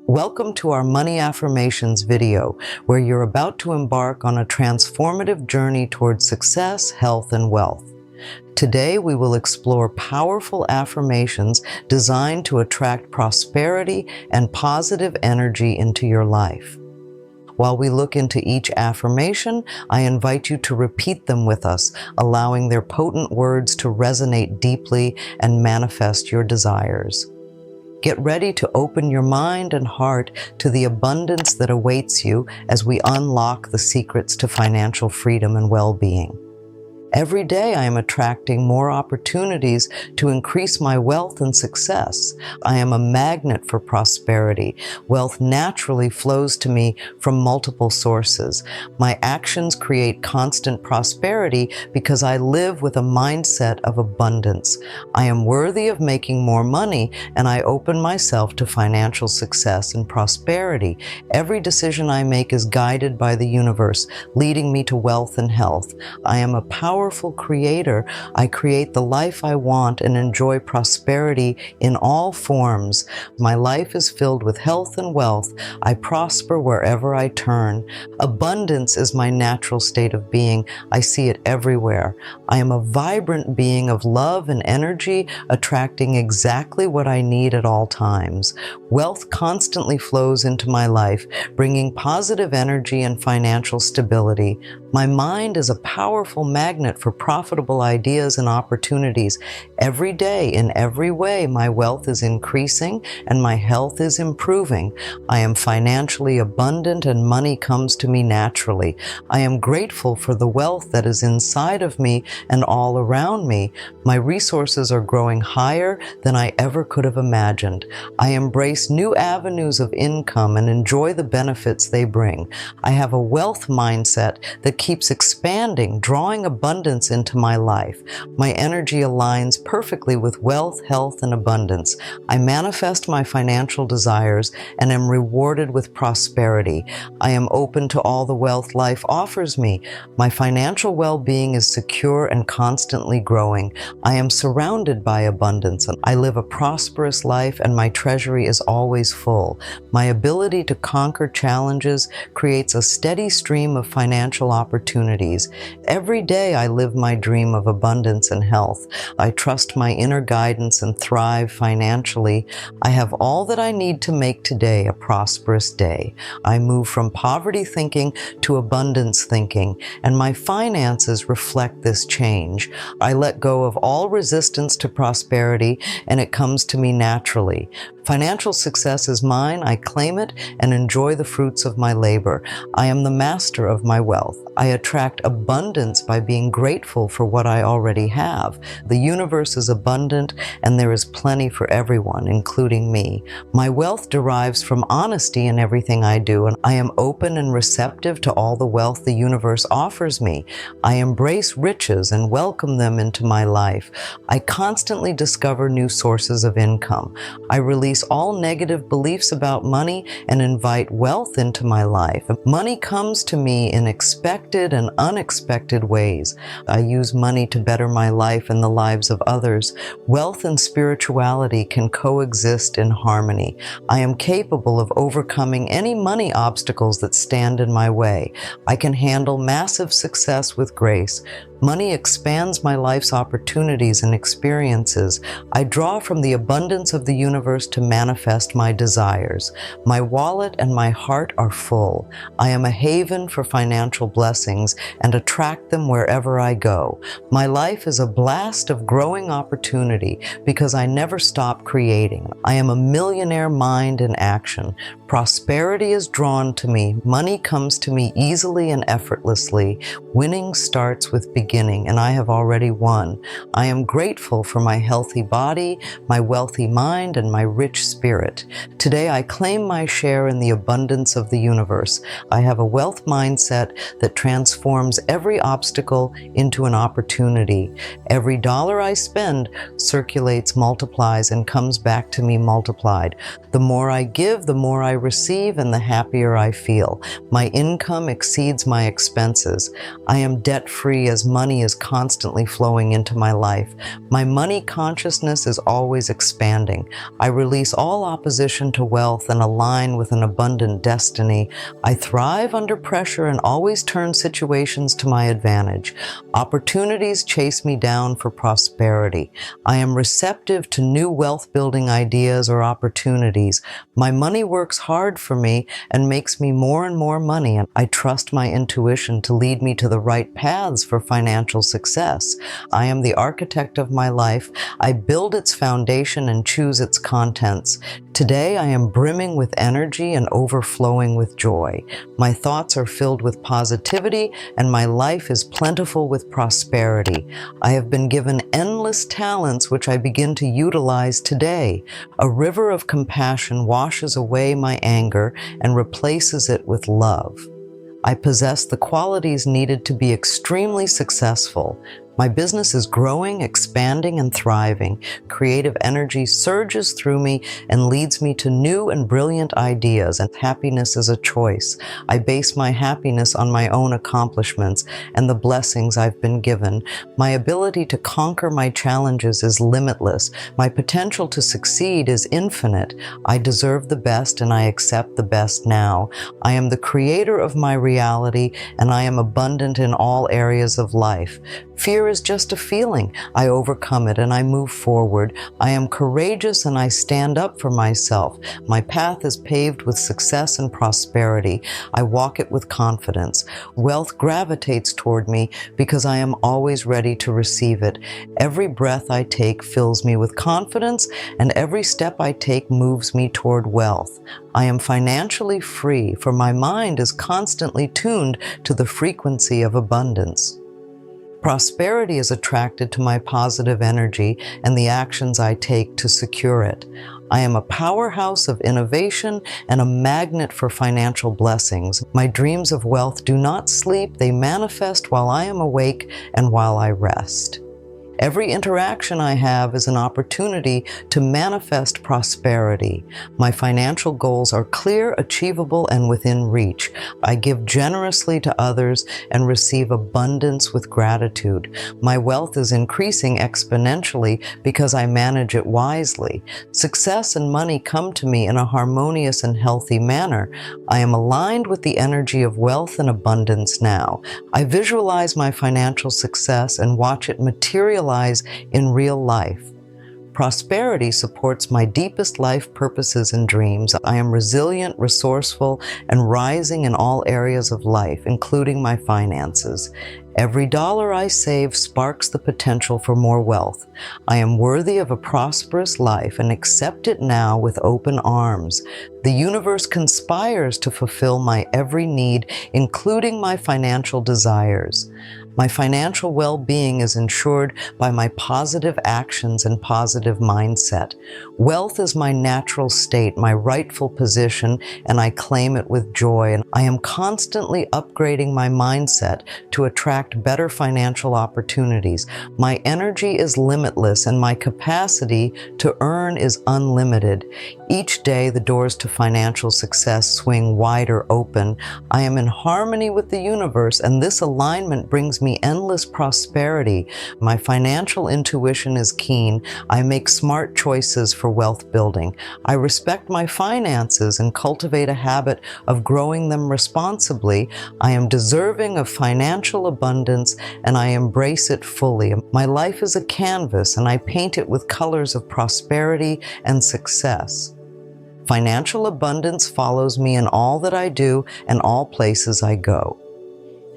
Welcome to our Money Affirmations video, where you're about to embark on a transformative journey towards success, health, and wealth. Today, we will explore powerful affirmations designed to attract prosperity and positive energy into your life. While we look into each affirmation, I invite you to repeat them with us, allowing their potent words to resonate deeply and manifest your desires. Get ready to open your mind and heart to the abundance that awaits you as we unlock the secrets to financial freedom and well-being. Every day I am attracting more opportunities to increase my wealth and success. I am a magnet for prosperity. Wealth naturally flows to me from multiple sources. My actions create constant prosperity because I live with a mindset of abundance. I am worthy of making more money, and I open myself to financial success and prosperity. Every decision I make is guided by the universe, leading me to wealth and health. I am a powerful creator. I create the life I want and enjoy prosperity in all forms. My life is filled with health and wealth. I prosper wherever I turn. Abundance is my natural state of being. I see it everywhere. I am a vibrant being of love and energy, attracting exactly what I need at all times. Wealth constantly flows into my life, bringing positive energy and financial stability. My mind is a powerful magnet for profitable ideas and opportunities. Every day, in every way, my wealth is increasing and my health is improving. I am financially abundant and money comes to me naturally. I am grateful for the wealth that is inside of me and all around me. My resources are growing higher than I ever could have imagined. I embrace new avenues of income and enjoy the benefits they bring. I have a wealth mindset that keeps expanding, drawing abundance into my life. My energy aligns perfectly with wealth, health, and abundance. I manifest my financial desires and am rewarded with prosperity. I am open to all the wealth life offers me. My financial well-being is secure and constantly growing. I am surrounded by abundance. I live a prosperous life and my treasury is always full. My ability to conquer challenges creates a steady stream of financial opportunities. Every day I live my dream of abundance and health. I trust my inner guidance and thrive financially. I have all that I need to make today a prosperous day. I move from poverty thinking to abundance thinking, and my finances reflect this change. I let go of all resistance to prosperity, and it comes to me naturally. Financial success is mine. I claim it and enjoy the fruits of my labor. I am the master of my wealth. I attract abundance by being grateful for what I already have. The universe is abundant and there is plenty for everyone, including me. My wealth derives from honesty in everything I do, and I am open and receptive to all the wealth the universe offers me. I embrace riches and welcome them into my life. I constantly discover new sources of income. I release all negative beliefs about money and invite wealth into my life. Money comes to me in expected and unexpected ways. I use money to better my life and the lives of others. Wealth and spirituality can coexist in harmony. I am capable of overcoming any money obstacles that stand in my way. I can handle massive success with grace. Money expands my life's opportunities and experiences. I draw from the abundance of the universe to manifest my desires. My wallet and my heart are full. I am a haven for financial blessings and attract them wherever I go. My life is a blast of growing opportunity because I never stop creating. I am a millionaire mind in action. Prosperity is drawn to me. Money comes to me easily and effortlessly. Winning starts with beginning, and I have already won. I am grateful for my healthy body, my wealthy mind, and my rich spirit. Today I claim my share in the abundance of the universe. I have a wealth mindset that transforms every obstacle into an opportunity. Every dollar I spend circulates, multiplies, and comes back to me multiplied. The more I give, the more I receive, and the happier I feel. My income exceeds my expenses. I am debt-free as money is constantly flowing into my life. My money consciousness is always expanding. I release release all opposition to wealth and align with an abundant destiny. I thrive under pressure and always turn situations to my advantage. Opportunities chase me down for prosperity. I am receptive to new wealth-building ideas or opportunities. My money works hard for me and makes me more and more money, and I trust my intuition to lead me to the right paths for financial success. I am the architect of my life. I build its foundation and choose its contents. Today I am brimming with energy and overflowing with joy. My thoughts are filled with positivity and my life is plentiful with prosperity. I have been given endless talents which I begin to utilize today. A river of compassion washes away my anger and replaces it with love. I possess the qualities needed to be extremely successful. My business is growing, expanding, and thriving. Creative energy surges through me and leads me to new and brilliant ideas, and happiness is a choice. I base my happiness on my own accomplishments and the blessings I've been given. My ability to conquer my challenges is limitless. My potential to succeed is infinite. I deserve the best and I accept the best now. I am the creator of my reality and I am abundant in all areas of life. Fear is just a feeling. I overcome it and I move forward. I am courageous and I stand up for myself. My path is paved with success and prosperity. I walk it with confidence. Wealth gravitates toward me because I am always ready to receive it. Every breath I take fills me with confidence, and every step I take moves me toward wealth. I am financially free, for my mind is constantly tuned to the frequency of abundance. Prosperity is attracted to my positive energy and the actions I take to secure it. I am a powerhouse of innovation and a magnet for financial blessings. My dreams of wealth do not sleep, they manifest while I am awake and while I rest. Every interaction I have is an opportunity to manifest prosperity. My financial goals are clear, achievable, and within reach. I give generously to others and receive abundance with gratitude. My wealth is increasing exponentially because I manage it wisely. Success and money come to me in a harmonious and healthy manner. I am aligned with the energy of wealth and abundance now. I visualize my financial success and watch it materialize in real life. Prosperity supports my deepest life purposes and dreams. I am resilient, resourceful, and rising in all areas of life, including my finances. Every dollar I save sparks the potential for more wealth. I am worthy of a prosperous life and accept it now with open arms. The universe conspires to fulfill my every need, including my financial desires. My financial well-being is ensured by my positive actions and positive mindset. Wealth is my natural state, my rightful position, and I claim it with joy. And I am constantly upgrading my mindset to attract better financial opportunities. My energy is limitless and my capacity to earn is unlimited. Each day, the doors to financial success swing wider open. I am in harmony with the universe, and this alignment brings me endless prosperity. My financial intuition is keen. I make smart choices for wealth building. I respect my finances and cultivate a habit of growing them responsibly. I am deserving of financial abundance, and I embrace it fully. My life is a canvas, and I paint it with colors of prosperity and success. Financial abundance follows me in all that I do and all places I go.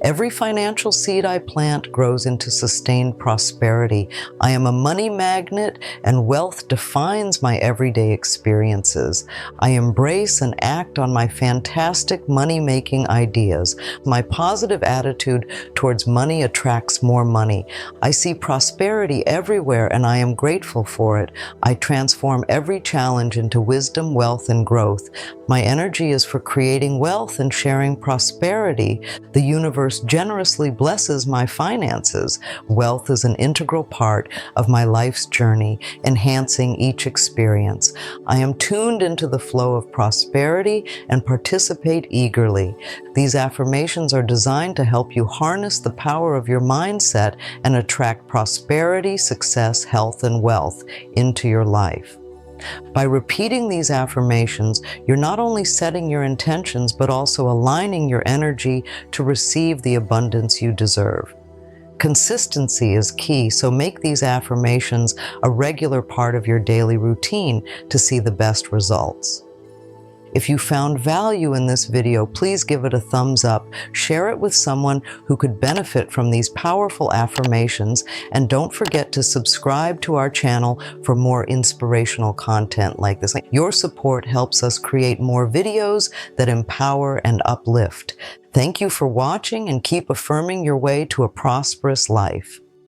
Every financial seed I plant grows into sustained prosperity. I am a money magnet, and wealth defines my everyday experiences. I embrace and act on my fantastic money-making ideas. My positive attitude towards money attracts more money. I see prosperity everywhere, and I am grateful for it. I transform every challenge into wisdom, wealth, and growth. My energy is for creating wealth and sharing prosperity. The universe generously blesses my finances. Wealth is an integral part of my life's journey, enhancing each experience. I am tuned into the flow of prosperity and participate eagerly. These affirmations are designed to help you harness the power of your mindset and attract prosperity, success, health, and wealth into your life. By repeating these affirmations, you're not only setting your intentions, but also aligning your energy to receive the abundance you deserve. Consistency is key, so make these affirmations a regular part of your daily routine to see the best results. If you found value in this video, please give it a thumbs up, share it with someone who could benefit from these powerful affirmations, and don't forget to subscribe to our channel for more inspirational content like this. Your support helps us create more videos that empower and uplift. Thank you for watching, and keep affirming your way to a prosperous life.